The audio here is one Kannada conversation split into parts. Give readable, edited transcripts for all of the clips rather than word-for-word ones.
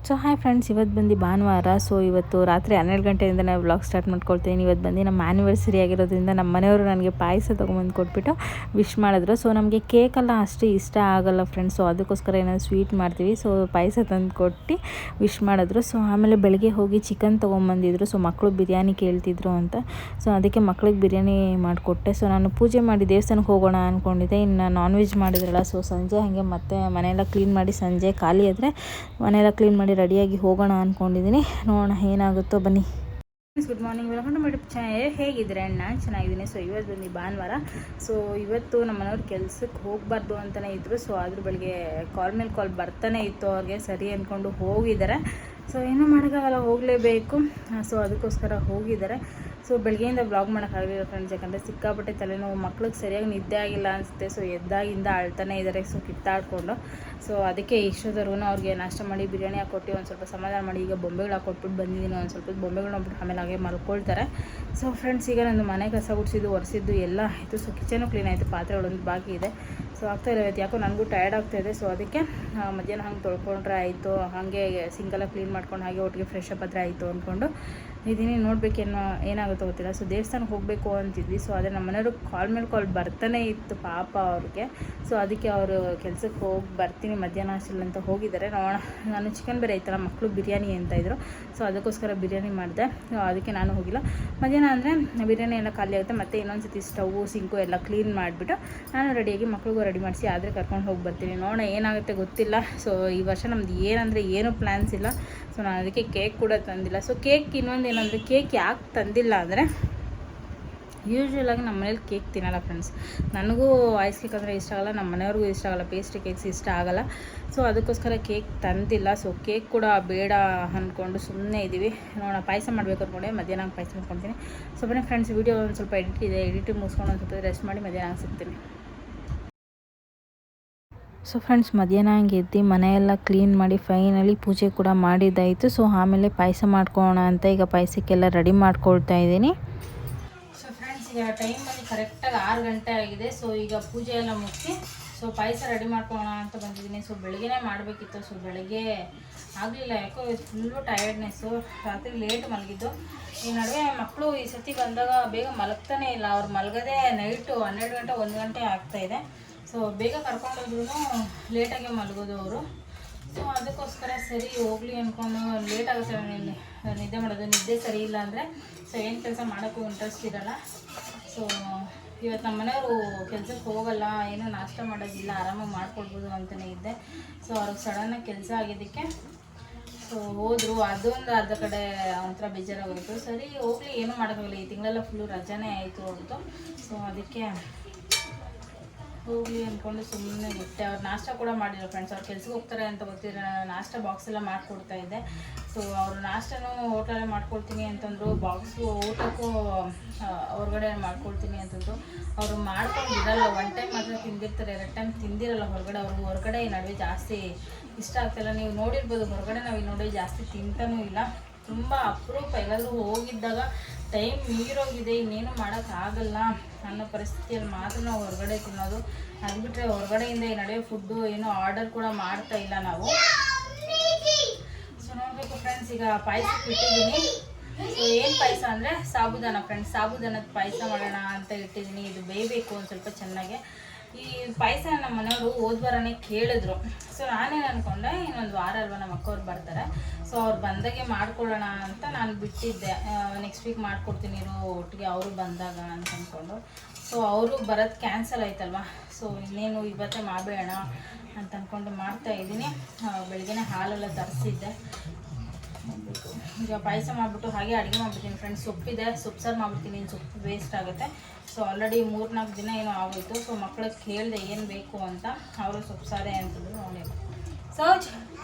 ಸೊ ಹಾಯ್ ಫ್ರೆಂಡ್ಸ್, ಇವತ್ತು ಬಂದು ಭಾನುವಾರ. ಸೊ ಇವತ್ತು ರಾತ್ರಿ 12 ಗಂಟೆಯಿಂದ ನಾವು ವ್ಲಾಗ್ ಸ್ಟಾರ್ಟ್ ಮಾಡ್ಕೊಳ್ತೀನಿ. ಇವತ್ತು ಬಂದು ನಮ್ಮ ಆ್ಯನಿವರ್ಸರಿ ಆಗಿರೋದ್ರಿಂದ ನಮ್ಮ ಮನೆಯವರು ನನಗೆ ಪಾಯಸ ತೊಗೊಂಬಂದು ಕೊಟ್ಬಿಟ್ಟು ವಿಶ್ ಮಾಡಿದ್ರು. ಸೊ ನಮಗೆ ಕೇಕೆಲ್ಲ ಅಷ್ಟು ಇಷ್ಟ ಆಗೋಲ್ಲ ಫ್ರೆಂಡ್ಸ್. ಸೊ ಅದಕ್ಕೋಸ್ಕರ ಏನಾದರೂ ಸ್ವೀಟ್ ಮಾಡ್ತೀವಿ. ಸೊ ಪಾಯಸ ತಂದು ಕೊಟ್ಟು ವಿಶ್ ಮಾಡಿದ್ರು. ಸೊ ಆಮೇಲೆ ಬೆಳಗ್ಗೆ ಹೋಗಿ ಚಿಕನ್ ತೊಗೊಂಬಂದಿದ್ರು. ಸೊ ಮಕ್ಕಳು ಬಿರಿಯಾನಿ ಕೇಳ್ತಿದ್ರು ಅಂತ. ಸೊ ಅದಕ್ಕೆ ಮಕ್ಳಿಗೆ ಬಿರಿಯಾನಿ ಮಾಡಿಕೊಟ್ಟೆ. ಸೊ ನಾನು ಪೂಜೆ ಮಾಡಿ ದೇವಸ್ಥಾನಕ್ಕೆ ಹೋಗೋಣ ಅಂದ್ಕೊಂಡಿದ್ದೆ. ಇನ್ನು ನಾನ್ ವೆಜ್ ಮಾಡಿದ್ರಲ್ಲ, ಸೊ ಸಂಜೆ ಹಾಗೆ ಮತ್ತೆ ಮನೆಯೆಲ್ಲ ಕ್ಲೀನ್ ಮಾಡಿ, ಸಂಜೆ ಖಾಲಿ ಆದರೆ ಮನೆಯೆಲ್ಲ ಕ್ಲೀನ್ ಮಾಡಿ ರೆಡಿಯಾಗಿ ಹೋಗೋಣ ಅಂದ್ಕೊಂಡಿದ್ದೀನಿ. ನೋಡೋಣ ಏನಾಗುತ್ತೋ, ಬನ್ನಿ. Good morning, welcome to my YouTube channel. ಹೇಗಿದ್ರೆ ನಾನು ಚೆನ್ನಾಗಿದ್ದೀನಿ. ಸೊ ಇವತ್ತು ಬಂದು ಭಾನುವಾರ. ಸೊ ಇವತ್ತು ನಮ್ಮ ಮನೆಯವ್ರು ಕೆಲಸಕ್ಕೆ ಹೋಗಬಾರ್ದು ಅಂತಲೇ ಇದ್ದರು. ಸೊ ಆದರೂ ಬೆಳಗ್ಗೆ ಕಾಲ್ ಮೇಲೆ ಕಾಲ್ ಬರ್ತಾನೆ ಇತ್ತು ಅವ್ರಿಗೆ. ಸರಿ ಅಂದ್ಕೊಂಡು ಹೋಗಿದ್ದಾರೆ. ಸೊ ಏನೂ ಮಾಡೋಕ್ಕಾಗಲ್ಲ, ಹೋಗಲೇಬೇಕು. ಸೊ ಅದಕ್ಕೋಸ್ಕರ ಹೋಗಿದ್ದಾರೆ. ಸೊ ಬೆಳಗ್ಗೆಯಿಂದ ಬ್ಲಾಗ್ ಮಾಡೋಕ್ಕಾಗಲಿಲ್ಲ ಫ್ರೆಂಡ್ಸ್, ಯಾಕಂದರೆ ಸಿಕ್ಕಾಪಟ್ಟೆ ತಲೆನೋವು. ಮಕ್ಳಿಗೆ ಸರಿಯಾಗಿ ನಿದ್ದೆ ಆಗಿಲ್ಲ ಅನಿಸುತ್ತೆ. ಸೊ ಎದ್ದಾಗಿಂದ ಅಳ್ತಾನೆ ಇದ್ದಾರೆ. ಸೊ ಕಿತ್ತಾಡ್ಕೊಂಡು. ಸೊ ಅದಕ್ಕೆ ಇಷ್ಟೊತ್ತರೂ ಅವ್ರಿಗೆ ನಾಷ್ಟ ಮಾಡಿ ಬಿರಿಯಾನಿ ಹಾಕ್ಕೊಟ್ಟು ಒಂದು ಸ್ವಲ್ಪ ಸಮಾಧಾನ ಮಾಡಿ, ಈಗ ಬೊಂಬೆಗಳು ಹಾಕ್ಕೊಟ್ಬಿಟ್ಟು ಬಂದಿದ್ದೀನಿ. ಒಂದು ಸ್ವಲ್ಪ ಬೊಂಬೆಗಳು ನೋಡ್ಬಿಟ್ಟು ಆಮೇಲೆ ಹಾಗೆ ಮಲ್ಕೊಳ್ತಾರೆ. ಸೊ ಫ್ರೆಂಡ್ಸ್, ಈಗ ನಂದು ಮನೆ ಕಸ ಗುಡಿಸಿದ್ದು ಒರೆಸಿದ್ದು ಎಲ್ಲ ಆಯಿತು. ಸೊ ಕಿಚನು ಕ್ಲೀನ್ ಆಯಿತು, ಪಾತ್ರೆಗಳೊಂದು ಬಾಕಿ ಇದೆ. ಸೊ ಆಗ್ತಾಯಿಲ್ಲ ಇವತ್ತು, ಯಾಕೋ ನನಗೂ ಟಯರ್ಡ್ ಆಗ್ತಾಯಿದೆ. ಸೊ ಅದಕ್ಕೆ ಮಧ್ಯಾಹ್ನ ಹಂಗೆ ತೊಳ್ಕೊಂಡ್ರೆ ಆಯಿತು, ಹಾಗೆ ಸಿಂಕೆಲ್ಲ ಕ್ಲೀನ್ ಮಾಡ್ಕೊಂಡು ಹಾಗೆ ಒಟ್ಟಿಗೆ ಫ್ರೆಶ್ ಅಪ್ ಆದರೆ ಆಯಿತು ಅಂದ್ಕೊಂಡು ಇದೀನಿ. ನೋಡಬೇಕೇನೋ ಏನಾಗುತ್ತೋ ಗೊತ್ತಿಲ್ಲ. ಸೊ ದೇವಸ್ಥಾನಕ್ಕೆ ಹೋಗಬೇಕು ಅಂತಿದ್ವಿ. ಸೊ ಅದೇ ನಮ್ಮ ಮನೆಯವರು ಕಾಲ್ ಮೇಲೆ ಕಾಲ್ ಬರ್ತಾನೆ ಇತ್ತು ಪಾಪ ಅವ್ರಿಗೆ. ಸೊ ಅದಕ್ಕೆ ಅವರು ಕೆಲಸಕ್ಕೆ ಹೋಗಿ ಬರ್ತೀನಿ ಮಧ್ಯಾಹ್ನ ಅಷ್ಟಲ್ಲಿ ಅಂತ ಹೋಗಿದ್ದಾರೆ. ನೋಡೋಣ, ನಾನು ಚಿಕನ್ ಬೇರೆ ಐತಲ್ಲ, ಮಕ್ಕಳು ಬಿರಿಯಾನಿ ಅಂತ ಇದ್ದರು. ಸೊ ಅದಕ್ಕೋಸ್ಕರ ಬಿರಿಯಾನಿ ಮಾಡಿದೆ. ಅದಕ್ಕೆ ನಾನು ಹೋಗಿಲ್ಲ. ಮಧ್ಯಾಹ್ನ ಅಂದರೆ ಬಿರಿಯಾನಿ ಎಲ್ಲ ಖಾಲಿ ಆಗುತ್ತೆ. ಮತ್ತು ಇನ್ನೊಂದು ಸತಿ ಸ್ಟವ್ವು ಸಿಂಕು ಎಲ್ಲ ಕ್ಲೀನ್ ಮಾಡಿಬಿಟ್ಟು ನಾನು ರೆಡಿಯಾಗಿ ಮಕ್ಳಿಗೂ ರೆಡಿ ಮಾಡಿಸಿ ಆದರೆ ಕರ್ಕೊಂಡು ಹೋಗಿ ಬರ್ತೀನಿ. ನೋಡೋಣ ಏನಾಗುತ್ತೆ ಗೊತ್ತಿಲ್ಲ. ಸೊ ಈ ವರ್ಷ ನಮ್ದು ಏನಂದರೆ ಏನೂ ಪ್ಲ್ಯಾನ್ಸ್ ಇಲ್ಲ. ಸೊ ನಾನು ಅದಕ್ಕೆ ಕೇಕ್ ಕೂಡ ತಂದಿಲ್ಲ. ಸೊ ಕೇಕ್ ಇನ್ನೊಂದು ಏನಂದರೆ, ಕೇಕ್ ಯಾಕೆ ತಂದಿಲ್ಲ ಅಂದರೆ, ಯೂಶ್ವಲಾಗಿ ನಮ್ಮ ಮನೇಲಿ ಕೇಕ್ ತಿನ್ನಲ್ಲ ಫ್ರೆಂಡ್ಸ್. ನನಗೂ ಐಸ್ ಕೇಕ್ ಅಂದರೆ ಇಷ್ಟ ಆಗಲ್ಲ, ನಮ್ಮ ಮನೆಯವ್ರಿಗೂ ಇಷ್ಟ ಆಗಲ್ಲ, ಪೇಸ್ಟ್ರಿ ಕೇಕ್ಸ್ ಇಷ್ಟ ಆಗಲ್ಲ. ಸೊ ಅದಕ್ಕೋಸ್ಕರ ಕೇಕ್ ತಂದಿಲ್ಲ. ಸೊ ಕೇಕ್ ಕೂಡ ಬೇಡ ಅಂದ್ಕೊಂಡು ಸುಮ್ಮನೆ ಇದ್ದೀವಿ. ನೋಡೋಣ, ಪಾಯಸ ಮಾಡಬೇಕು ಅಂದ್ಕೊಂಡೆ. ಮಧ್ಯಾಹ್ನ ಪಾಯಸ ಮಾಡ್ಕೊತೀನಿ. ಸೊ ಬನ್ನಿ ಫ್ರೆಂಡ್ಸ್, ವೀಡಿಯೋ ಒಂದು ಸ್ವಲ್ಪ ಎಡಿಟಿಂಗ್ ಮುಗಿಸ್ಕೊಂಡು ಒಂದು ಸ್ವಲ್ಪ ರೆಸ್ಟ್ ಮಾಡಿ ಮಧ್ಯಾಹ್ನ ಸಿಗ್ತೀನಿ. ಸೊ ಫ್ರೆಂಡ್ಸ್, ಮಧ್ಯಾಹ್ನ ಹಂಗೆ ಎದ್ದು ಮನೆಯೆಲ್ಲ ಕ್ಲೀನ್ ಮಾಡಿ ಫೈನಲಿ ಪೂಜೆ ಕೂಡ ಮಾಡಿದ್ದಾಯಿತು. ಸೊ ಆಮೇಲೆ ಪಾಯಸ ಮಾಡ್ಕೊಳ್ಳೋಣ ಅಂತ ಈಗ ಪಾಯಸಕ್ಕೆಲ್ಲ ರೆಡಿ ಮಾಡ್ಕೊಳ್ತಾ ಇದ್ದೀನಿ. ಸೊ ಫ್ರೆಂಡ್ಸ್, ಈಗ ಟೈಮ್ ಬಂದು ಕರೆಕ್ಟಾಗಿ 6 ಗಂಟೆ ಆಗಿದೆ. ಸೊ ಈಗ ಪೂಜೆ ಎಲ್ಲ ಮುಗಿಸಿ ಸೊ ಪಾಯಸ ರೆಡಿ ಮಾಡ್ಕೊಳ್ಳೋಣ ಅಂತ ಬಂದಿದ್ದೀನಿ. ಸೊ ಬೆಳಗ್ಗೆನೇ ಮಾಡಬೇಕಿತ್ತು. ಸೊ ಬೆಳಗ್ಗೆ ಆಗಲಿಲ್ಲ, ಯಾಕೋ ಫುಲ್ಲು ಟಯರ್ಡ್ನೆಸ್ಸು. ರಾತ್ರಿ ಲೇಟ್ ಮಲಗಿದ್ದು. ಈ ನಡುವೆ ಮಕ್ಕಳು ಈ ಸತಿ ಬಂದಾಗ ಬೇಗ ಮಲಗ್ತಾನೆ ಇಲ್ಲ. ಅವ್ರು ಮಲಗದೆ ನೈಟು 12 ಗಂಟೆ 1 ಗಂಟೆ ಆಗ್ತಾಯಿದೆ. ಸೊ ಬೇಗ ಕರ್ಕೊಂಡೋದ್ರೂ ಲೇಟಾಗೆ ಮಲಗೋದು ಅವರು. ಸೊ ಅದಕ್ಕೋಸ್ಕರ ಸರಿ ಹೋಗಲಿ ಅಂದ್ಕೊಂಡು ಲೇಟ್ ಆಗುತ್ತೆ ನಿದ್ದೆ ಮಾಡೋದು. ನಿದ್ದೆ ಸರಿ ಇಲ್ಲ ಅಂದರೆ ಸೊ ಏನು ಕೆಲಸ ಮಾಡೋಕ್ಕೂ ಇಂಟ್ರೆಸ್ಟ್ ಇರೋಲ್ಲ. ಸೊ ಇವತ್ತು ನಮ್ಮ ಮನೆಯವರು ಕೆಲಸಕ್ಕೆ ಹೋಗಲ್ಲ, ಏನೂ ನಾಷ್ಟ ಮಾಡೋದಿಲ್ಲ, ಆರಾಮಾಗಿ ಮಾಡ್ಕೊಳ್ಬೋದು ಅಂತಲೇ ಇದ್ದೆ. ಸೊ ಅವ್ರಿಗೆ ಸಡನ್ನಾಗಿ ಕೆಲಸ ಆಗಿದ್ದಕ್ಕೆ ಸೊ ಹೋದರು. ಅದೊಂದು ಅರ್ಧ ಕಡೆ ಒಂಥರ ಬೇಜಾರಾಗೋಯಿತು. ಸರಿ ಹೋಗಲಿ, ಏನೂ ಮಾಡೋಕ್ಕಾಗಲ್ಲ. ಈ ತಿಂಗಳೆಲ್ಲ ಫುಲ್ಲು ರಜಾನೇ ಆಯಿತು ಅವ್ರದ್ದು. ಸೊ ಅದಕ್ಕೆ ಹೋಗಲಿ ಅಂದ್ಕೊಂಡು ಸುಮ್ಮನೆ ಬಿಟ್ಟೆ. ಅವ್ರು ನಾಷ್ಟ ಕೂಡ ಮಾಡಿದ್ರು ಫ್ರೆಂಡ್ಸ್. ಅವ್ರು ಕೆಲ್ಸಕ್ಕೆ ಹೋಗ್ತಾರೆ ಅಂತ ಗೊತ್ತಿರೋ ನಾಷ್ಟ ಬಾಕ್ಸ್ ಎಲ್ಲ ಮಾಡಿಕೊಡ್ತಾ ಇದ್ದೆ. ಸೊ ಅವರು ನಾಷ್ಟನೂ ಹೋಟೆಲೇ ಮಾಡ್ಕೊಳ್ತೀನಿ ಅಂತಂದರು. ಬಾಕ್ಸು ಊಟಕ್ಕೂ ಹೊರಗಡೆ ಮಾಡ್ಕೊಳ್ತೀನಿ ಅಂತಂದರು. ಅವರು ಮಾಡ್ಕೊಂಡು ಇರಲ್ಲ. 1 ಟೈಮ್ ಮಾತ್ರ ತಿಂದಿರ್ತಾರೆ, 2 ಟೈಮ್ ತಿಂದಿರಲ್ಲ ಹೊರಗಡೆ. ಅವರು ಹೊರಗಡೆ ಈ ನಡುವೆ ಜಾಸ್ತಿ ಇಷ್ಟ ಆಗ್ತಾಯಿಲ್ಲ. ನೀವು ನೋಡಿರ್ಬೋದು, ಹೊರಗಡೆ ನಾವು ಈ ನಡುವೆ ಜಾಸ್ತಿ ತಿಂತಾನೂ ಇಲ್ಲ. ತುಂಬ ಅಪರೂಪ. ಎಲ್ಲಾದರೂ ಹೋಗಿದ್ದಾಗ ಟೈಮ್ ಮೀರೋಗಿದೆ, ಇನ್ನೇನು ಮಾಡೋಕ್ಕಾಗಲ್ಲ ಅನ್ನೋ ಪರಿಸ್ಥಿತಿಯಲ್ಲಿ ಮಾತ್ರ ನಾವು ಹೊರಗಡೆ ತಿನ್ನೋದು. ಅದು ಬಿಟ್ಟರೆ ಹೊರಗಡೆಯಿಂದ ಈ ನಡುವೆ ಫುಡ್ಡು ಏನೋ ಆರ್ಡರ್ ಕೂಡ ಮಾಡ್ತಾ ಇಲ್ಲ ನಾವು. ಸೊ ನೋಡಬೇಕು ಫ್ರೆಂಡ್ಸ್, ಈಗ ಪಾಯಸಕ್ಕೆ ಇಟ್ಟಿದ್ದೀನಿ. ಸೊ ಏನು ಪಾಯಸ ಅಂದರೆ ಸಾಬುದಾನ ಫ್ರೆಂಡ್ಸ್. ಸಾಬುದಾನದ ಪಾಯಸ ಮಾಡೋಣ ಅಂತ ಇಟ್ಟಿದ್ದೀನಿ. ಇದು ಬೇಯಬೇಕು ಒಂದು ಸ್ವಲ್ಪ ಚೆನ್ನಾಗೆ. ಈ ಪಾಯಸ ನಮ್ಮ ಮನೆಯವರು ಹೋದ್ವಾರನೇ ಕೇಳಿದ್ರು. ಸೊ ನಾನೇನು ಅಂದ್ಕೊಂಡೆ, ಇನ್ನೊಂದು ವಾರ ಅಲ್ವಾ ನಮ್ಮ ಅಕ್ಕವ್ರು ಬರ್ತಾರೆ. ಸೊ ಅವ್ರು ಬಂದಾಗೆ ಮಾಡ್ಕೊಳ್ಳೋಣ ಅಂತ ನಾನು ಬಿಟ್ಟಿದ್ದೆ. ನೆಕ್ಸ್ಟ್ ವೀಕ್ ಮಾಡ್ಕೊಡ್ತೀನಿ ಇರೋ ಒಟ್ಟಿಗೆ ಅವರು ಬಂದಾಗ ಅಂತ ಅಂದ್ಕೊಂಡು. ಸೊ ಅವರು ಬರೋದು ಕ್ಯಾನ್ಸಲ್ ಆಯ್ತಲ್ವ. ಸೊ ಇನ್ನೇನು ಇವತ್ತೇ ಮಾಡಬೇಡ ಅಂತ ಅಂದ್ಕೊಂಡು ಮಾಡ್ತಾಯಿದ್ದೀನಿ. ಬೆಳಗ್ಗೆನೇ ಹಾಲೆಲ್ಲ ತರಿಸಿದ್ದೆ. ಈಗ ಪಾಯಸ ಮಾಡಿಬಿಟ್ಟು ಹಾಗೆ ಅಡುಗೆ ಮಾಡಿಬಿಡ್ತೀನಿ ಫ್ರೆಂಡ್ಸ್. ಸೊಪ್ಪಿದೆ, ಸೊಪ್ಪು ಸಾರು ಮಾಡಿಬಿಡ್ತೀನಿ. ಸೊಪ್ಪು ವೇಸ್ಟ್ ಆಗುತ್ತೆ. ಸೊ ಆಲ್ರೆಡಿ 3-4 ದಿನ ಏನೋ ಆಗೋಯಿತು. ಸೊ ಮಕ್ಕಳಿಗೆ ಕೇಳಿದೆ ಏನು ಬೇಕು ಅಂತ. ಅವರು ಸೊಪ್ಪು ಸಾರೇ ಅಂತಂದರು. ನೋಡಿ ಸೌಜ್,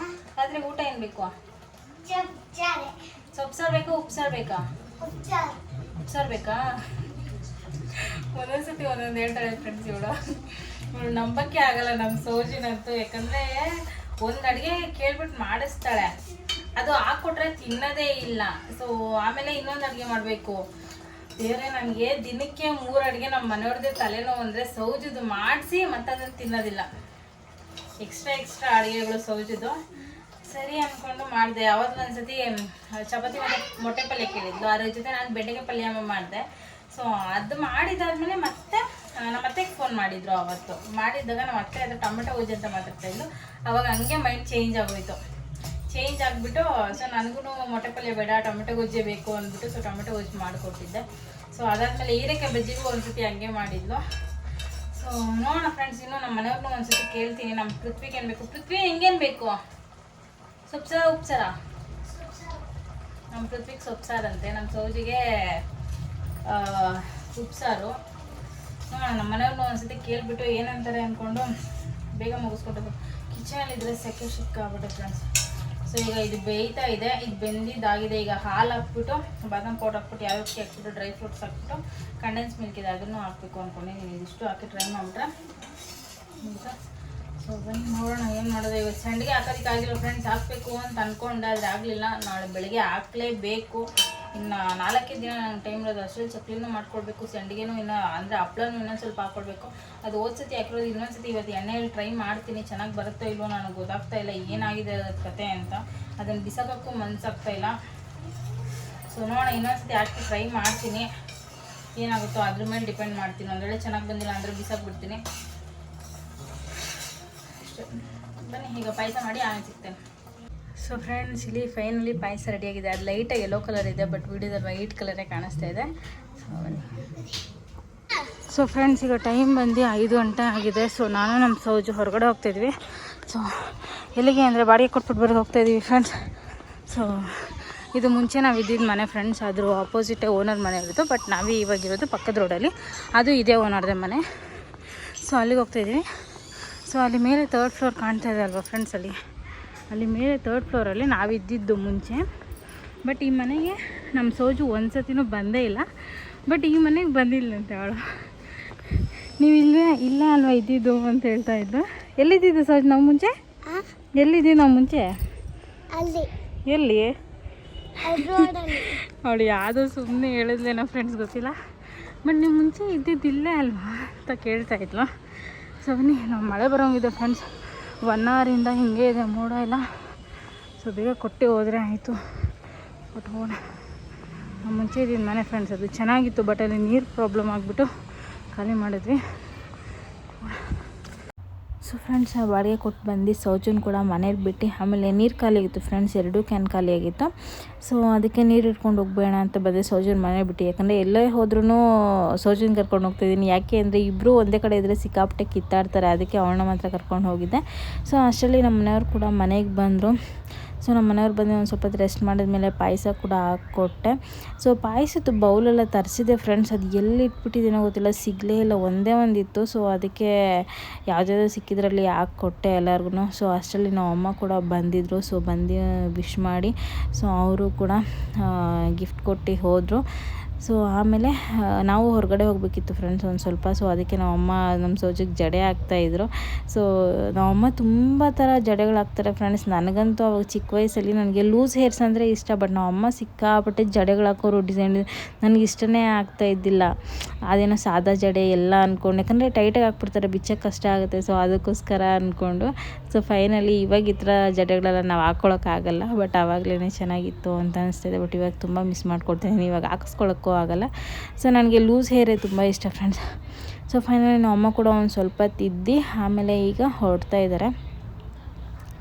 ರಾತ್ರಿ ಊಟ ಏನು ಬೇಕು? ಸೊಪ್ಪು ಸಾರು ಬೇಕಾ, ಉಪ್ಪು ಸಾರು ಬೇಕಾ? ಉಪ್ಪು ಸಾರು ಬೇಕಾ? ಒಂದೊಂದ್ಸತಿ ಒಂದೊಂದು ಹೇಳ್ತಾಳೆ ಫ್ರೆಂಡ್ಸ್. ಇವಳು ನಂಬಕ್ಕೆ ಆಗಲ್ಲ ನಮ್ಮ ಸೌಜಿನಂತೂ. ಯಾಕಂದರೆ ಒಂದು ಅಡುಗೆ ಕೇಳ್ಬಿಟ್ಟು ಮಾಡಿಸ್ತಾಳೆ, ಅದು ಹಾಕ್ಕೊಟ್ರೆ ತಿನ್ನೋದೇ ಇಲ್ಲ. ಸೊ ಆಮೇಲೆ ಇನ್ನೊಂದು ಅಡುಗೆ ಮಾಡಬೇಕು. ದೇವರೇ, ನನಗೆ ದಿನಕ್ಕೆ 3 ಅಡುಗೆ ನಮ್ಮ ಮನೆಯವ್ರದ್ದೇ ತಲೆನೋವು. ಅಂದರೆ ಸೌಜದು ಮಾಡಿಸಿ ಮತ್ತು ಅದನ್ನು ತಿನ್ನೋದಿಲ್ಲ. ಎಕ್ಸ್ಟ್ರಾ ಅಡುಗೆಗಳು ಸೌಜದು. ಸರಿ ಅಂದ್ಕೊಂಡು ಮಾಡಿದೆ. ಯಾವತ್ತು ಒಂದ್ಸತಿ ಚಪಾತಿ ಮತ್ತು ಮೊಟ್ಟೆ ಪಲ್ಯ ಕೇಳಿದ್ಲು, ಅದ್ರ ಜೊತೆ ನಾನು ಬೆಂಡೆಕಾಯಿ ಪಲ್ಯ ಮಾಡಿದೆ. ಸೊ ಅದು ಮಾಡಿದಾದ್ಮೇಲೆ ಮತ್ತೆ ನಮ್ಮ ಅತ್ತೆಗೆ ಫೋನ್ ಮಾಡಿದ್ರು. ಅವತ್ತು ಮಾಡಿದ್ದಾಗ ನಮ್ಮ ಅತ್ತೆ ಅದು ಟೊಮೆಟೊ ಗೊಜ್ಜು ಅಂತ ಮಾತಾಡ್ತಾಯಿದ್ಲು. ಅವಾಗ ಹಂಗೆ ಮೈಂಡ್ ಚೇಂಜ್ ಆಗೋಯ್ತು. ಚೇಂಜ್ ಆಗಿಬಿಟ್ಟು ಸೊ ನನಗೂ ಮೊಟ್ಟೆ ಪಲ್ಯ ಬೇಡ, ಟೊಮೆಟೊ ಗೊಜ್ಜೆ ಬೇಕು ಅಂದ್ಬಿಟ್ಟು ಸೊ ಟೊಮೆಟೊ ಗೊಜ್ಜು ಮಾಡಿಕೊಟ್ಟಿದ್ದೆ. ಸೊ ಅದಾದಮೇಲೆ ಹೀರೆಕಾಯಿ ಬಜ್ಜಿಗೂ ಒಂದ್ಸತಿ ಹಂಗೆ ಮಾಡಿದ್ಲು. ಸೊ ನೋಡೋಣ ಫ್ರೆಂಡ್ಸ್, ಇನ್ನೂ ನಮ್ಮ ಮನೆಯವ್ರನ್ನೂ ಒಂದ್ಸತಿ ಕೇಳ್ತೀನಿ. ನಮ್ಮ ಪೃಥ್ವಿಗೆ ಏನು ಬೇಕು, ಪೃಥ್ವಿ ಹೆಂಗೇನು ಬೇಕು, ಸೊಪ್ಸಾರ ಉಪ್ಸಾರ? ನಮ್ಮ ಪೃಥ್ವಿಗೆ ಸೊಪ್ಸಾರಂತೆ, ನಮ್ಮ ಸೌಜಿಗೆ ಉಪ್ಸಾರು. ನೋಡೋಣ, ನಮ್ಮ ಮನೆಯವ್ರನ್ನೂ ಒಂದ್ಸತಿ ಕೇಳಿಬಿಟ್ಟು ಏನಂತಾರೆ ಅಂದ್ಕೊಂಡು ಬೇಗ ಮುಗಿಸ್ಕೊಟ್ಟದ್ದು. ಕಿಚನಲ್ಲಿದ್ದರೆ ಸೆಕೆ ಸಿಕ್ಕಾಗ್ಬಿಟ್ಟೆ ಫ್ರೆಂಡ್ಸ್. ಸೊ ಈಗ ಇದು ಬೇಯ್ತಾ ಇದೆ, ಇದು ಬೆಂದಿದ್ದಾಗಿದೆ. ಈಗ ಹಾಲು ಹಾಕ್ಬಿಟ್ಟು ಬಾದಾಮ್ ಪೌಡರ್ ಹಾಕ್ಬಿಟ್ಟು ಯಾವ್ಯಾವ ಹಾಕ್ಬಿಟ್ಟು ಡ್ರೈ ಫ್ರೂಟ್ಸ್ ಹಾಕ್ಬಿಟ್ಟು ಕಂಡೆನ್ಸ್ ಮಿಲ್ಕ್ ಇದೆ ಅದನ್ನು ಹಾಕಬೇಕು ಅಂದ್ಕೊಂಡಿದ್ದೀನಿ. ಇದಿಷ್ಟು ಹಾಕಿ ಟ್ರೈ ಮಾಡಿಬಿಟ್ರೆ ಈಗ. ಸೊ ಬನ್ನಿ ನೋಡೋಣ ಏನು ಮಾಡೋದು. ಇವತ್ತು ಸಂಡಿಗೆ ಹಾಕೋದಕ್ಕಾಗಿಲ್ಲ ಫ್ರೆಂಡ್ಸ್, ಹಾಕಬೇಕು ಅಂತ ಅಂದ್ಕೊಂಡೆ, ಆದರೆ ಆಗಲಿಲ್ಲ. ನಾಳೆ ಬೆಳಗ್ಗೆ ಹಾಕಲೇಬೇಕು. ಇನ್ನು 4 ದಿನ ನಂಗೆ ಟೈಮ್ ಇರೋದು. ಅಷ್ಟರಲ್ಲಿ ಚಕ್ಲಿನೂ ಮಾಡ್ಕೊಡ್ಬೇಕು, ಸಂಡಿಗೆನೂ ಇನ್ನೂ ಅಂದರೆ ಹಪ್ಳನೂ ಇನ್ನೊಂದು ಸ್ವಲ್ಪ ಹಾಕ್ಕೊಡ್ಬೇಕು. ಅದು ಓದ್ಸತಿ ಹಾಕಿರೋದು, ಇನ್ನೊಂದ್ಸತಿ ಇವತ್ತು ಎಣ್ಣೆಯಲ್ಲಿ ಟ್ರೈ ಮಾಡ್ತೀನಿ. ಚೆನ್ನಾಗಿ ಬರುತ್ತೋ ಇಲ್ವೋ ನನಗೆ ಗೊತ್ತಾಗ್ತಾ ಇಲ್ಲ, ಏನಾಗಿದೆ ಅದ್ರ ಕತೆ ಅಂತ. ಅದನ್ನು ಬಿಸಾಕೋಕ್ಕೂ ಮನಸ್ಸಾಗ್ತಾ ಇಲ್ಲ. ಸೊ ನೋಡೋಣ, ಇನ್ನೊಂದ್ಸತಿ ಹಾಕಿ ಟ್ರೈ ಮಾಡ್ತೀನಿ. ಏನಾಗುತ್ತೋ ಅದ್ರ ಮೇಲೆ ಡಿಪೆಂಡ್ ಮಾಡ್ತೀನಿ. ಒಂದು ವೇಳೆ ಚೆನ್ನಾಗಿ ಬಂದಿಲ್ಲ ಅಂದರೆ ಬಿಸಾಕ್ಬಿಡ್ತೀನಿ ಅಷ್ಟೇ. ಬನ್ನಿ ಈಗ ಪಾಯಸ ಮಾಡಿ ಆಮೇಲೆ ಸಿಗ್ತೇನೆ. ಸೊ ಫ್ರೆಂಡ್ಸ್, ಇಲ್ಲಿ ಫೈನಲಿ ಪಾಯಸ ರೆಡಿಯಾಗಿದೆ. ಅದು ಲೈಟಾಗಿ ಯೆಲ್ಲೋ ಕಲರ್ ಇದೆ, ಬಟ್ ವಿಡಿಯೋದಲ್ಲಿ ವೈಟ್ ಕಲರೇ ಕಾಣಿಸ್ತಾ ಇದೆ. ಸೊ ಫ್ರೆಂಡ್ಸ್, ಈಗ ಟೈಮ್ ಬಂದು 5 ಗಂಟೆ ಆಗಿದೆ. ಸೊ ನಾನು ನಮ್ಮ ಸೌಜು ಹೊರಗಡೆ ಹೋಗ್ತಾಯಿದ್ವಿ. ಸೊ ಎಲ್ಲಿಗೆ ಅಂದರೆ ಬಾಡಿಗೆ ಕೊಟ್ಬಿಟ್ಟು ಬರೋದು ಹೋಗ್ತಾಯಿದ್ವಿ ಫ್ರೆಂಡ್ಸ್. ಸೊ ಇದು ಮುಂಚೆ ನಾವು ಇದ್ದಿದ್ದು ಮನೆ ಫ್ರೆಂಡ್ಸ್, ಅದ್ರ ಆಪೋಸಿಟೇ ಓನರ್ ಮನೆ ಇರೋದು. ಬಟ್ ನಾವೇ ಇವಾಗಿರೋದು ಪಕ್ಕದ ರೋಡಲ್ಲಿ, ಅದು ಇದೇ ಓನರ್ದೇ ಮನೆ. ಸೊ ಅಲ್ಲಿಗೆ ಹೋಗ್ತಾಯಿದ್ವಿ. ಸೊ ಅಲ್ಲಿ ಮೇಲೆ 3rd ಫ್ಲೋರ್ ಕಾಣ್ತಾ ಇದೆ ಅಲ್ವಾ ಫ್ರೆಂಡ್ಸ್, ಅಲ್ಲಿ ಮೇಲೆ 3rd ಫ್ಲೋರಲ್ಲಿ ನಾವಿದ್ದಿದ್ದು ಮುಂಚೆ. ಬಟ್ ಈ ಮನೆಗೆ ನಮ್ಮ ಸೋಜು ಒಂದು ಸತಿನೂ ಬಂದೇ ಇಲ್ಲ. ಬಟ್ ಈ ಮನೆಗೆ ಬಂದಿಲ್ಲಂತೆ ಅವಳು. ನೀವು ಇಲ್ಲ ಅಲ್ವಾ ಇದ್ದಿದ್ದು ಅಂತ ಹೇಳ್ತಾ ಇದ್ದು. ಎಲ್ಲಿದ್ದಿದ್ದು ಸೋಜು ನಾವು ಮುಂಚೆ? ಎಲ್ಲಿದ್ದೀವಿ ನಾವು ಮುಂಚೆ? ಎಲ್ಲಿ? ಅವಳು ಯಾವುದೋ ಸುಮ್ಮನೆ ಹೇಳಿದ್ಲೇನೋ ಫ್ರೆಂಡ್ಸ್, ಗೊತ್ತಿಲ್ಲ. ಬಟ್ ನೀವು ಮುಂಚೆ ಇದ್ದಿದ್ದಿಲ್ಲೇ ಅಲ್ವಾ ಅಂತ ಕೇಳ್ತಾ ಇದ್ಲು. ಸೊ ಬನ್ನಿ, ನಾವು ಮಳೆ ಬರೋಂಗಿದೆ ಫ್ರೆಂಡ್ಸ್. 1 ಅವರಿಂದ ಹಿಂಗೆ ಇದೆ, ಮೋಡ ಇಲ್ಲ. ಸೊ ಬೇಗ ಕೊಟ್ಟು ಹೋದರೆ ಆಯಿತು. ಕೊಟ್ಟು ಹೋಗೋಣ. ನಾವು ಮುಂಚೆ ಇದ್ದಿದ್ದು ಮನೆ ಫ್ರೆಂಡ್ಸ್, ಅದು ಚೆನ್ನಾಗಿತ್ತು. ಬಟ್ ಅಲ್ಲಿ ನೀರು ಪ್ರಾಬ್ಲಮ್ ಆಗಿಬಿಟ್ಟು ಖಾಲಿ ಮಾಡಿದ್ವಿ. ಸೊ ಫ್ರೆಂಡ್ಸ್, ಬಾಡಿಗೆ ಕೊಟ್ಟು ಬಂದು ಸೌಜನ್ ಕೂಡ ಮನೇಲಿ ಬಿಟ್ಟು ಆಮೇಲೆ ನೀರು ಖಾಲಿ ಆಗಿತ್ತು ಫ್ರೆಂಡ್ಸ್, 2 ಕ್ಯಾನ್ ಖಾಲಿ ಆಗಿತ್ತು. ಸೊ ಅದಕ್ಕೆ ನೀರು ಇಟ್ಕೊಂಡು ಹೋಗ್ಬೇಡ ಅಂತ ಬಂದೆ ಸೌಜನ್ ಮನೆ ಬಿಟ್ಟು. ಯಾಕಂದರೆ ಎಲ್ಲೇ ಹೋದ್ರೂ ಸೌಜನ್ ಕರ್ಕೊಂಡು ಹೋಗ್ತಾಯಿದ್ದೀನಿ. ಯಾಕೆ ಅಂದರೆ ಇಬ್ಬರು ಒಂದೇ ಕಡೆ ಇದ್ದರೆ ಸಿಕ್ಕಾಪಟ್ಟೆ ಕಿತ್ತಾಡ್ತಾರೆ. ಅದಕ್ಕೆ ಅವಳನ್ನ ಮಾತ್ರ ಕರ್ಕೊಂಡು ಹೋಗಿದ್ದೆ. ಸೊ ಅಷ್ಟರಲ್ಲಿ ನಮ್ಮ ಮನೆಯವ್ರು ಕೂಡ ಮನೆಗೆ ಬಂದರು. ಸೊ ನಮ್ಮ ಮನೆಯವ್ರು ಬಂದು ಒಂದು ಸ್ವಲ್ಪ ರೆಸ್ಟ್ ಮಾಡಿದ್ಮೇಲೆ ಪಾಯಸ ಕೂಡ ಹಾಕ್ಕೊಟ್ಟೆ. ಸೊ ಪಾಯಸದ್ದು ಬೌಲೆಲ್ಲ ತರಿಸಿದೆ ಫ್ರೆಂಡ್ಸ್, ಅದು ಎಲ್ಲಿ ಇಟ್ಬಿಟ್ಟಿದ್ದೀನೋ ಗೊತ್ತಿಲ್ಲ, ಸಿಗಲೇ ಇಲ್ಲ. ಒಂದೇ ಒಂದಿತ್ತು. ಸೊ ಅದಕ್ಕೆ ಯಾವುದ್ಯಾವುದೋ ಸಿಕ್ಕಿದ್ರಲ್ಲಿ ಹಾಕ್ಕೊಟ್ಟೆ ಎಲ್ಲರಿಗೂ. ಸೊ ಅಷ್ಟರಲ್ಲಿ ನಮ್ಮ ಅಮ್ಮ ಕೂಡ ಬಂದಿದ್ದರು. ಸೊ ಬಂದು ವಿಶ್ ಮಾಡಿ ಸೊ ಅವರು ಕೂಡ ಗಿಫ್ಟ್ ಕೊಟ್ಟು ಹೋದರು. ಸೊ ಆಮೇಲೆ ನಾವು ಹೊರಗಡೆ ಹೋಗಬೇಕಿತ್ತು ಫ್ರೆಂಡ್ಸ್ ಒಂದು ಸ್ವಲ್ಪ. ಸೊ ಅದಕ್ಕೆ ನಮ್ಮಮ್ಮ ನಮ್ಮ ಸೋಜಿಗೆ ಜಡೆ ಹಾಕ್ತಾಯಿದ್ರು. ಸೊ ನಮ್ಮಮ್ಮ ತುಂಬ ಥರ ಜಡೆಗಳು ಹಾಕ್ತಾರೆ ಫ್ರೆಂಡ್ಸ್. ನನಗಂತೂ ಅವಾಗ ಚಿಕ್ಕ ವಯಸ್ಸಲ್ಲಿ ನನಗೆ ಲೂಸ್ ಹೇರ್ಸ್ ಅಂದರೆ ಇಷ್ಟ. ಬಟ್ ನಮ್ಮಮ್ಮ ಸಿಕ್ಕಾಪಟ್ಟೆ ಜಡೆಗಳು ಹಾಕೋರು, ಡಿಸೈನ್ ನನಗೆ ಇಷ್ಟನೇ ಆಗ್ತಾಯಿದ್ದಿಲ್ಲ. ಅದೇನೋ ಸಾದಾ ಜಡೆ ಎಲ್ಲ ಅಂದ್ಕೊಂಡು, ಯಾಕಂದರೆ ಟೈಟಾಗಿ ಹಾಕ್ಬಿಡ್ತಾರೆ, ಬಿಚ್ಚಕ್ಕೆ ಕಷ್ಟ ಆಗುತ್ತೆ. ಸೊ ಅದಕ್ಕೋಸ್ಕರ ಅಂದ್ಕೊಂಡು ಸೊ ಫೈನಲಿ ಇವಾಗ ಈ ಥರ ಜಡೆಗಳೆಲ್ಲ ನಾವು ಹಾಕ್ಕೊಳಕ್ಕಾಗಲ್ಲ. ಬಟ್ ಆವಾಗಲೇ ಚೆನ್ನಾಗಿತ್ತು ಅಂತ ಅನಿಸ್ತಿದೆ. ಬಟ್ ಇವಾಗ ತುಂಬ ಮಿಸ್ ಮಾಡ್ಕೊಡ್ತಾಯಿದ್ದೀನಿ, ಇವಾಗ ಹಾಕಿಸ್ಕೊಳ್ಳೋಕ್ಕೂ ಆಗಲ್ಲ. ಸೊ ನನಗೆ ಲೂಸ್ ಹೇರೇ ತುಂಬ ಇಷ್ಟ ಫ್ರೆಂಡ್ಸ್. ಸೊ ಫೈನಲಿ ನಮ್ಮ ಅಮ್ಮ ಕೂಡ ಒಂದು ಸ್ವಲ್ಪ ತಿದ್ದಿ ಆಮೇಲೆ ಈಗ ಹೊರಡ್ತಾ ಇದ್ದಾರೆ.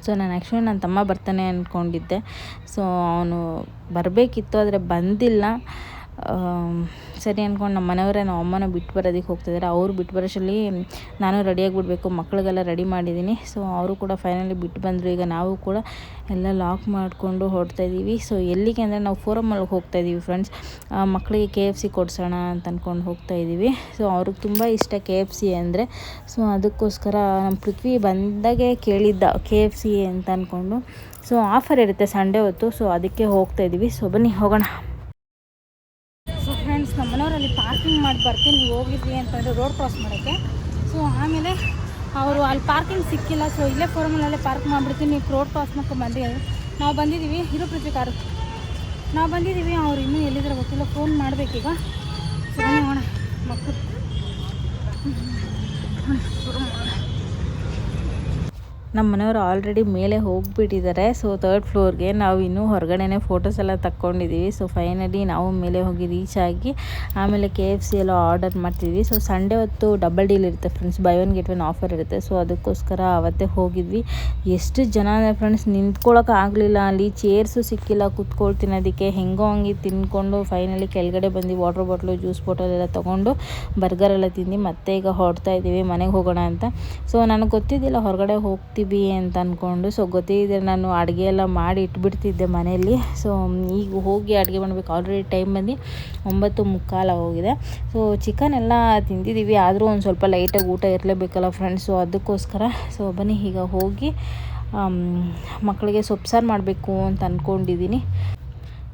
ಸೊ ನಾನು ಆ್ಯಕ್ಚುಲಿ ನನ್ನ ತಮ್ಮ ಬರ್ತಾನೆ ಅಂದ್ಕೊಂಡಿದ್ದೆ. ಸೊ ಅವನು ಬರಬೇಕಿತ್ತು, ಆದರೆ ಬಂದಿಲ್ಲ. ಸರಿ ಅಂದ್ಕೊಂಡು ನಮ್ಮ ಮನೆಯವರೇ ನಮ್ಮ ಅಮ್ಮನ ಬಿಟ್ಟು ಬರೋದಕ್ಕೆ ಹೋಗ್ತಿದ್ದಾರೆ. ಅವರು ಬಿಟ್ಟು ಬರೋಷ್ಟರಲ್ಲಿ ನಾನು ರೆಡಿಯಾಗಿಬಿಡ್ಬೇಕು. ಮಕ್ಕಳಿಗೆಲ್ಲ ರೆಡಿ ಮಾಡಿದ್ದೀನಿ. ಸೊ ಅವರು ಕೂಡ ಫೈನಲಿ ಬಿಟ್ಟು ಬಂದರು. ಈಗ ನಾವು ಕೂಡ ಎಲ್ಲ ಲಾಕ್ ಮಾಡಿಕೊಂಡು ಹೊರಡ್ತಾಯಿದ್ದೀವಿ. ಸೊ ಎಲ್ಲಿಗೆ ಅಂದರೆ ನಾವು ಫೋರಮಲ್ಲಿ ಹೋಗ್ತಾಯಿದ್ದೀವಿ ಫ್ರೆಂಡ್ಸ್. ಮಕ್ಕಳಿಗೆ KFC ಕೊಡಿಸೋಣ ಅಂತ ಅಂದ್ಕೊಂಡು ಹೋಗ್ತಾಯಿದ್ದೀವಿ. ಸೊ ಅವ್ರಿಗೆ ತುಂಬ ಇಷ್ಟ KFC ಅಂದರೆ. ಸೊ ಅದಕ್ಕೋಸ್ಕರ ನಮ್ಮ ಪೃಥ್ವಿ ಬಂದಾಗೆ ಕೇಳಿದ್ದ KFC ಅಂತ ಅಂದ್ಕೊಂಡು. ಸೊ ಆಫರ್ ಇರುತ್ತೆ ಸಂಡೇ ಹೊತ್ತು. ಸೊ ಅದಕ್ಕೆ ಹೋಗ್ತಾಯಿದ್ದೀವಿ. ಸೊ ಬನ್ನಿ ಹೋಗೋಣ. ಸೊ ಫ್ರೆಂಡ್ಸ್, ನಮ್ಮ ಮನೆಯವರಲ್ಲಿ ಪಾರ್ಕಿಂಗ್ ಮಾಡಿ ಬರ್ತೀನಿ, ನೀವು ಹೋಗಿದ್ವಿ ಅಂತಂದರೆ ರೋಡ್ ಕ್ರಾಸ್ ಮಾಡೋಕ್ಕೆ. ಸೊ ಆಮೇಲೆ ಅವರು ಅಲ್ಲಿ ಪಾರ್ಕಿಂಗ್ ಸಿಕ್ಕಿಲ್ಲ. ಸೊ ಇಲ್ಲೇ ಫೋರಮಲ್ಲೇ ಪಾರ್ಕ್ ಮಾಡಿಬಿಡ್ತೀನಿ, ನೀವು ರೋಡ್ ಕ್ರಾಸ್ ಮಾಡ್ಕೊಂಡು ಬಂದು ನಾವು ಬಂದಿದ್ದೀವಿ. ಇರೋ ಪೃಥ್ವಿ ಕಾರು ನಾವು ಬಂದಿದ್ದೀವಿ. ಅವ್ರು ಇನ್ನೂ ಎಲ್ಲಿದ್ರೆ ಗೊತ್ತಿಲ್ಲ, ಫೋನ್ ಮಾಡಬೇಕೀಗ. ಸೊ ನೋಡೋಣ ಮಕ್ಕಳು. ನಮ್ಮ ಮನೆಯವರು ಆಲ್ರೆಡಿ ಮೇಲೆ ಹೋಗಿಬಿಟ್ಟಿದ್ದಾರೆ. ಸೊ 3rd ಫ್ಲೋರ್ಗೆ ನಾವು ಇನ್ನೂ ಹೊರಗಡೆನೇ ಫೋಟೋಸ್ ಎಲ್ಲ ತಕ್ಕೊಂಡಿದ್ದೀವಿ. ಸೊ ಫೈನಲಿ ನಾವು ಮೇಲೆ ಹೋಗಿ ರೀಚ್ ಆಗಿ ಆಮೇಲೆ KFC ಎಲ್ಲ ಆರ್ಡರ್ ಮಾಡ್ತಿದ್ವಿ. ಸೊ ಸಂಡೇ ಹೊತ್ತು ಡಬಲ್ ಡೀಲ್ ಇರುತ್ತೆ friends, by one get one offer ಇರುತ್ತೆ. ಸೊ ಅದಕ್ಕೋಸ್ಕರ ಅವತ್ತೇ ಹೋಗಿದ್ವಿ. ಎಷ್ಟು ಜನ ಅಂದರೆ ಫ್ರೆಂಡ್ಸ್ ನಿಂತ್ಕೊಳ್ಳೋಕೆ ಆಗಲಿಲ್ಲ, ಅಲ್ಲಿ ಚೇರ್ಸು ಸಿಕ್ಕಿಲ್ಲ ಕೂತ್ಕೊಂಡು ತಿನ್ನೋದಕ್ಕೆ. ಹೆಂಗೋ ಹಂಗೆ ತಿಂದ್ಕೊಂಡು ಫೈನಲಿ ಕೆಳಗಡೆ ಬಂದು ವಾಟರ್ ಬಾಟ್ಲು ಜ್ಯೂಸ್ ಬಾಟಲ್ ಎಲ್ಲ ತೊಗೊಂಡು ಬರ್ಗರ್ ಎಲ್ಲ ತಿಂದು ಮತ್ತೆ ಈಗ ಹೊರಡ್ತಾ ಇದ್ದೀವಿ ಮನೆಗೆ ಹೋಗೋಣ ಅಂತ. ಸೊ ನನಗೆ ಗೊತ್ತಿದ್ದಿಲ್ಲ ಹೊರಗಡೆ ಹೋಗ್ತೀವಿ ಅಂತ ಅಂದ್ಕೊಂಡು. ಸೊ ಗೊತ್ತಿದ್ದರೆ ನಾನು ಅಡುಗೆ ಎಲ್ಲ ಮಾಡಿ ಇಟ್ಬಿಡ್ತಿದ್ದೆ ಮನೆಯಲ್ಲಿ. ಸೊ ಈಗ ಹೋಗಿ ಅಡುಗೆ ಮಾಡಬೇಕು. ಆಲ್ರೆಡಿ ಟೈಮ್ ಬಂದು 9:45 ಆಗೋಗಿದೆ. ಸೊ ಚಿಕನ್ ಎಲ್ಲ ತಿಂದಿದ್ದೀವಿ, ಆದರೂ ಒಂದು ಸ್ವಲ್ಪ ಲೈಟಾಗಿ ಊಟ ಇರಲೇಬೇಕಲ್ಲ ಫ್ರೆಂಡ್ಸ್. ಸೊ ಅದಕ್ಕೋಸ್ಕರ ಸೊ ಬನ್ನಿ ಈಗ ಹೋಗಿ ಮಕ್ಕಳಿಗೆ ಸೊಪ್ಪು ಸಾರು ಮಾಡಬೇಕು ಅಂತ ಅಂದ್ಕೊಂಡಿದ್ದೀನಿ.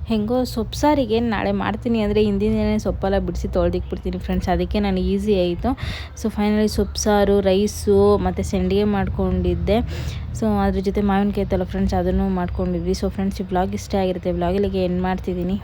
ಹೆಂಗೋ ಸೊಪ್ಪು ಸಾರಿಗೆ ನಾಳೆ ಮಾಡ್ತೀನಿ ಅಂದರೆ ಹಿಂದಿನ ದಿನ ಸೊಪ್ಪೆಲ್ಲ ಬಿಡಿಸಿ ತೊಳೆದಿಕ್ಬಿಡ್ತೀನಿ ಫ್ರೆಂಡ್ಸ್, ಅದಕ್ಕೆ ನಾನು ಈಸಿ ಆಯಿತು. ಸೊ ಫೈನಲಿ ಸೊಪ್ಪು ಸಾರು, ರೈಸು ಮತ್ತು ಸಂಡಿಗೆ ಮಾಡ್ಕೊಂಡಿದ್ದೆ. ಸೊ ಅದ್ರ ಜೊತೆ ಮಾವಿನಕಾಯಿ ಇತ್ತಲ್ಲ ಫ್ರೆಂಡ್ಸ್, ಅದನ್ನು ಮಾಡ್ಕೊಂಡಿದ್ವಿ. ಸೊ ಫ್ರೆಂಡ್ಸ್ ಈ ವ್ಲಾಗ್ ಇಷ್ಟ ಆಗಿರುತ್ತೆ. ವ್ಲಾಗಿಲ್ಲಿಗೆ ಎಂಡ್ ಮಾಡ್ತಿದ್ದೀನಿ.